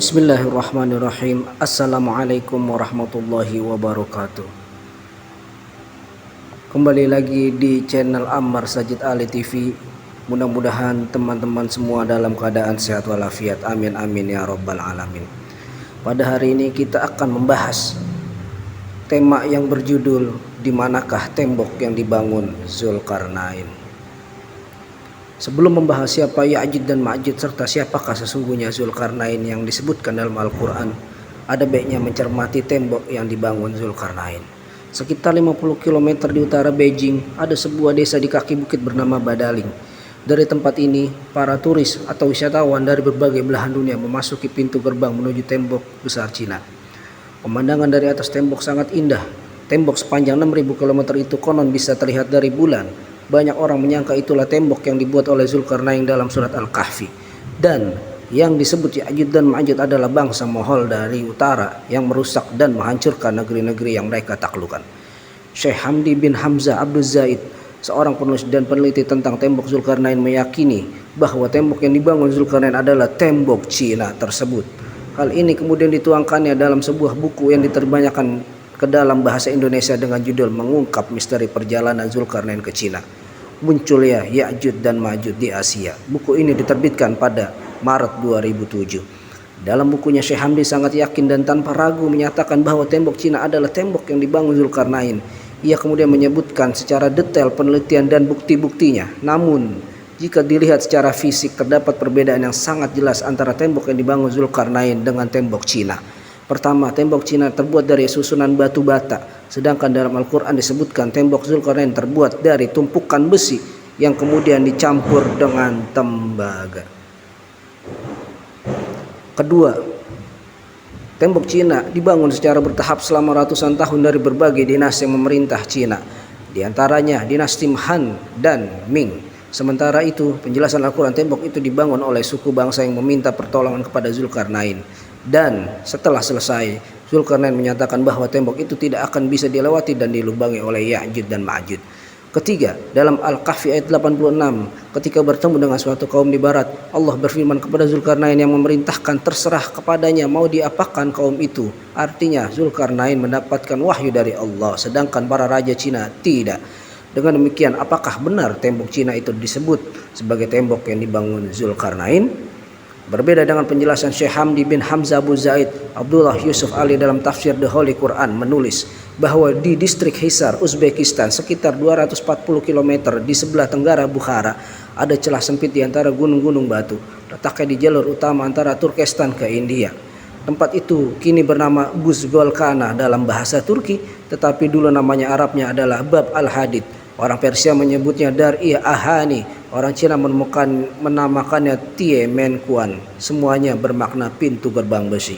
Bismillahirrahmanirrahim. Assalamualaikum warahmatullahi wabarakatuh. Kembali lagi di channel Ammar Sajid Ali TV. Mudah-mudahan teman-teman semua dalam keadaan sehat walafiat. Amin amin ya rabbal alamin. Pada hari ini kita akan membahas tema yang berjudul di manakah tembok yang dibangun Zulkarnain. Sebelum membahas siapa Ya'juj dan Ma'juj serta siapakah sesungguhnya Zulkarnain yang disebutkan dalam Al-Quran, ada baiknya mencermati tembok yang dibangun Zulkarnain. Sekitar 50 km di utara Beijing, ada sebuah desa di kaki bukit bernama Badaling. Dari tempat ini, para turis atau wisatawan dari berbagai belahan dunia memasuki pintu gerbang menuju tembok besar Cina. Pemandangan dari atas tembok sangat indah. Tembok sepanjang 6.000 km itu konon bisa terlihat dari bulan. Banyak orang menyangka itulah tembok yang dibuat oleh Zulkarnain dalam surat Al-Kahfi. Dan yang disebut Ya'juj dan Ma'juj adalah bangsa Mohol dari utara yang merusak dan menghancurkan negeri-negeri yang mereka taklukkan. Syekh Hamdi bin Hamzah Abdul Zaid, seorang penulis dan peneliti tentang tembok Zulkarnain, meyakini bahwa tembok yang dibangun Zulkarnain adalah tembok Cina tersebut. Hal ini kemudian dituangkannya dalam sebuah buku yang diterjemahkan ke dalam bahasa Indonesia dengan judul Mengungkap Misteri Perjalanan Zulkarnain ke Cina. Munculnya Ya'juj dan Ma'juj di Asia. Buku ini diterbitkan pada Maret 2007. Dalam bukunya Syekh Hamdi sangat yakin dan tanpa ragu menyatakan bahwa tembok Cina adalah tembok yang dibangun Zulkarnain. Ia kemudian menyebutkan secara detail penelitian dan bukti-buktinya. Namun, jika dilihat secara fisik terdapat perbedaan yang sangat jelas antara tembok yang dibangun Zulkarnain dengan tembok Cina. Pertama, tembok Cina terbuat dari susunan batu bata, sedangkan dalam Al-Quran disebutkan tembok Zulkarnain terbuat dari tumpukan besi yang kemudian dicampur dengan tembaga. Kedua, tembok Cina dibangun secara bertahap selama ratusan tahun dari berbagai dinasti yang memerintah Cina, di antaranya dinasti Han dan Ming. Sementara itu, penjelasan Al-Quran, tembok itu dibangun oleh suku bangsa yang meminta pertolongan kepada Zulkarnain. Dan setelah selesai, Zulkarnain menyatakan bahwa tembok itu tidak akan bisa dilewati dan dilubangi oleh Ya'juj dan Ma'juj. Ketiga, dalam Al-Kahfi ayat 86, ketika bertemu dengan suatu kaum di barat, Allah berfirman kepada Zulkarnain yang memerintahkan terserah kepadanya mau diapakan kaum itu. Artinya Zulkarnain mendapatkan wahyu dari Allah, sedangkan para raja Cina tidak. Dengan demikian, apakah benar tembok Cina itu disebut sebagai tembok yang dibangun Zulkarnain? Berbeda dengan penjelasan Syekh Hamdi bin Hamzah Abu Zaid, Abdullah Yusuf Ali dalam tafsir The Holy Quran menulis bahwa di distrik Hisar, Uzbekistan, sekitar 240 km di sebelah tenggara Bukhara, ada celah sempit di antara gunung-gunung batu, letaknya di jalur utama antara Turkestan ke India. Tempat itu kini bernama Buzgolkana dalam bahasa Turki, tetapi dulu namanya Arabnya adalah Bab al-Hadid. Orang Persia menyebutnya Dar-i Ahani. Orang Cina menamakannya Tie Men Kuan. Semuanya bermakna pintu gerbang besi.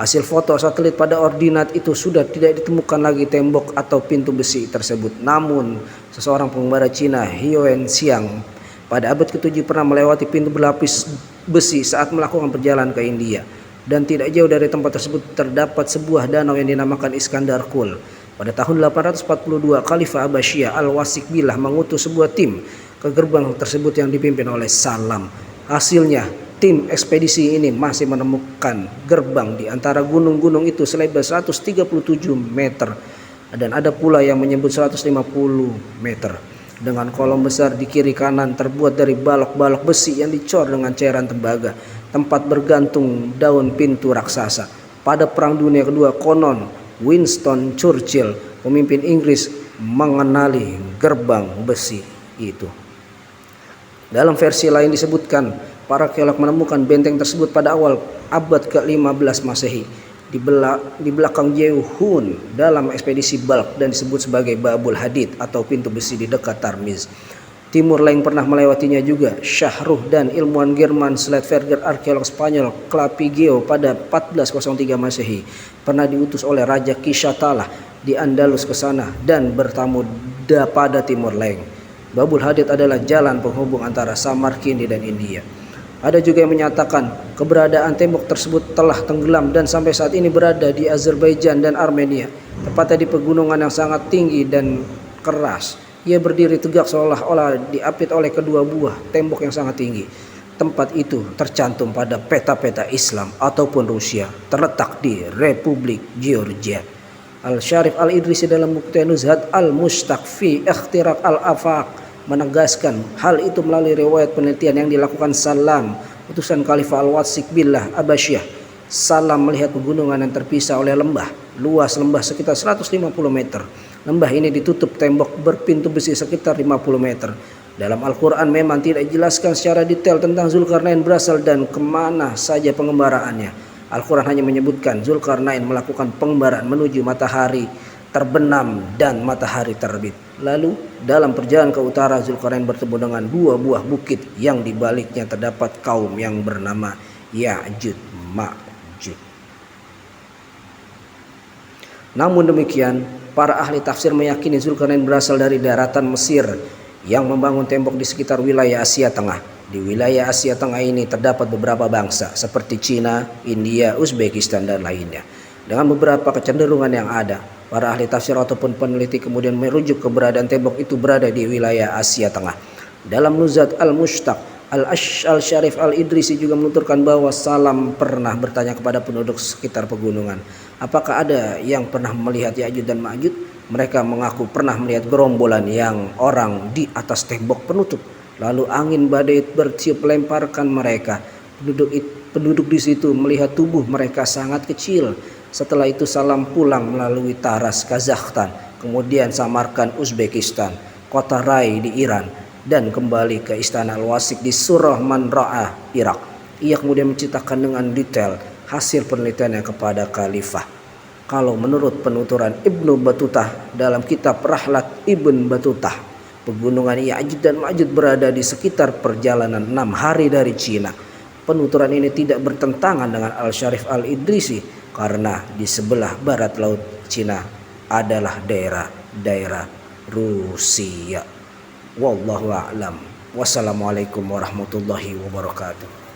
Hasil foto satelit pada ordinat itu sudah tidak ditemukan lagi tembok atau pintu besi tersebut. Namun, seseorang pengembara Cina, Hioen Xiang, pada abad ke-7 pernah melewati pintu berlapis besi saat melakukan perjalanan ke India. Dan tidak jauh dari tempat tersebut terdapat sebuah danau yang dinamakan Iskandar Kul. Pada tahun 842, Khalifah Abbasiyah Al-Wasik Billah mengutus sebuah tim ke gerbang tersebut yang dipimpin oleh Salam. Hasilnya, tim ekspedisi ini masih menemukan gerbang di antara gunung-gunung itu selebar 137 meter. Dan ada pula yang menyebut 150 meter. Dengan kolom besar di kiri kanan terbuat dari balok-balok besi yang dicor dengan cairan tembaga. Tempat bergantung daun pintu raksasa. Pada Perang Dunia Kedua, konon Winston Churchill, pemimpin Inggris, mengenali gerbang besi itu. Dalam versi lain disebutkan, para arkeolog menemukan benteng tersebut pada awal abad ke-15 Masehi di belakang Jehun dalam ekspedisi Balkh dan disebut sebagai Babul Hadid atau pintu besi di dekat Tarmiz. Timur Lain pernah melewatinya juga. Syahruh dan ilmuwan Jerman Sledverger, arkeolog Spanyol Clapigeo pada 1403 Masehi pernah diutus oleh Raja Kishatala di Andalus ke sana dan bertamu pada Timur Lain. Babul Hadid adalah jalan penghubung antara Samarkandi dan India. Ada juga yang menyatakan keberadaan tembok tersebut telah tenggelam dan sampai saat ini berada di Azerbaijan dan Armenia, tepatnya di pegunungan yang sangat tinggi dan keras. Ia berdiri tegak seolah-olah diapit oleh kedua buah tembok yang sangat tinggi. tempat itu tercantum pada peta-peta Islam ataupun Rusia, terletak di Republik Georgia. Al-Syarif Al-Idrisi dalam buku Nuzhat Al-Mushtaq fi Ikhtiraq Al-Afaq menegaskan hal itu melalui riwayat penelitian yang dilakukan Salam, utusan Khalifah Al-Watsiq Billah Abasyah. Salam melihat pegunungan yang terpisah oleh lembah, luas lembah sekitar 150 meter. Lembah ini ditutup tembok berpintu besi sekitar 50 meter. Dalam Al-Quran memang tidak dijelaskan secara detail tentang Zulkarnain berasal dan kemana saja pengembaraannya. Al-Quran hanya menyebutkan Zulkarnain melakukan pengembaraan menuju matahari terbenam dan matahari terbit. Lalu dalam perjalanan ke utara, Zulkarnain bertemu dengan dua buah bukit yang di baliknya terdapat kaum yang bernama Ya'jud Ma'jud. Namun demikian, para ahli tafsir meyakini Zulkarnain berasal dari daratan Mesir yang membangun tembok di sekitar wilayah Asia Tengah. Di wilayah Asia Tengah ini terdapat beberapa bangsa seperti Cina, India, Uzbekistan, dan lainnya. Dengan beberapa kecenderungan yang ada, para ahli tafsir ataupun peneliti kemudian merujuk keberadaan tembok itu berada di wilayah Asia Tengah. Dalam Nuzhat Al-Mushtaq, Al-Syarif Al-Idrisi juga menuturkan bahwa Salam pernah bertanya kepada penduduk sekitar pegunungan, apakah ada yang pernah melihat Ya'jud dan Ma'jud? Mereka mengaku pernah melihat gerombolan yang orang di atas tembok penutup. Lalu angin badai bertiup lemparkan mereka. Penduduk di situ melihat tubuh mereka sangat kecil. Setelah itu Salam pulang melalui Taras Kazakhstan, kemudian Samarkand Uzbekistan, kota Rai di Iran, dan kembali ke istana Al-Watsiq di Surah Manra'ah, Irak. Ia kemudian menceritakan dengan detail hasil penelitiannya kepada Khalifah. Kalau menurut penuturan Ibnu Batutah dalam kitab Rahlat Ibn Batutah, pegunungan Ya'jud dan Ma'jud berada di sekitar perjalanan 6 hari dari Cina. Penuturan ini tidak bertentangan dengan Al-Syarif Al-Idrisi karena di sebelah barat laut Cina adalah daerah Rusia. Wallahu a'lam. Wassalamualaikum warahmatullahi wabarakatuh.